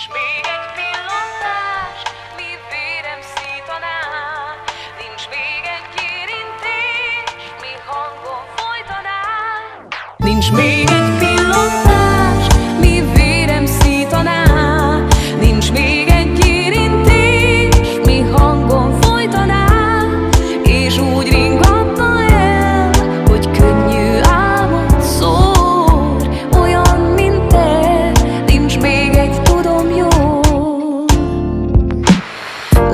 Nincs még egy pillantás, mi vérem szítaná. Nincs még egy érintés, mi hangon folytaná. Nincs még egy pillantás, mi vérem szítaná. Nincs még egy érintés, mi hangon folytaná. És úgy ringatna el, hogy könnyű álmot szór. Olyan, mint te, nincs még egy, tudom jól.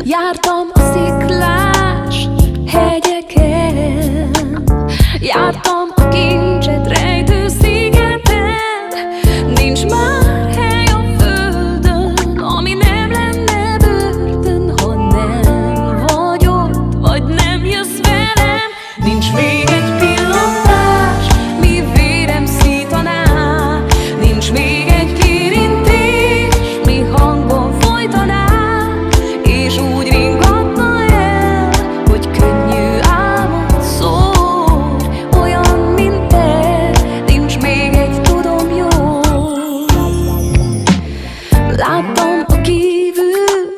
Jártam a sziklás hegyeken, jártam a kincset rejtő szigeten. Nincs már hely a földön, ami nem lenne börtön, ha nem vagy ott, vagy nem jössz velem. Nincs még egy pillantás, mi vérem szítaná. Nincs még egy érintés, mi hangon folytaná. És úgy ringatna el, hogy könnyű álmot szór. Olyan, mint te, nincs még egy, tudom jól. Láttam a kívül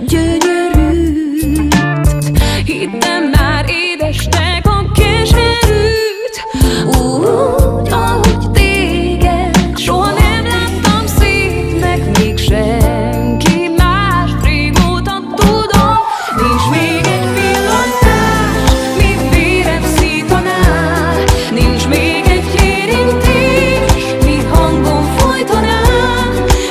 gyönyörűt, hittem már édesnek a keserűt. Úgy, ahogy téged, soha nem láttam szépnek még senki mást, régóta tudom. Nincs még egy pillantás, mi vérem szítaná. Nincs még egy érintés, mi hangon folytaná.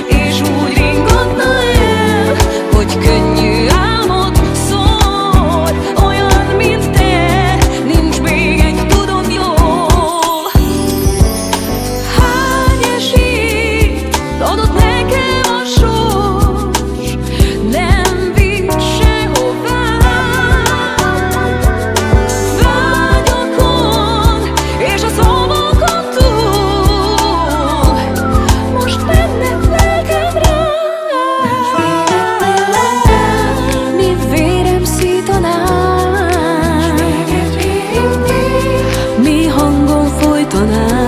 És úgy ringatna el, hogy könnyű álmot szór. Olyan, mint te, nincs még egy, tudom jól. Hány esélyt adott nekem a sors, nem visz sehová. Vágyakon és a szavakon túl, most mennek lelkem rá. Mi vérem szítaná, mi hangon folytaná.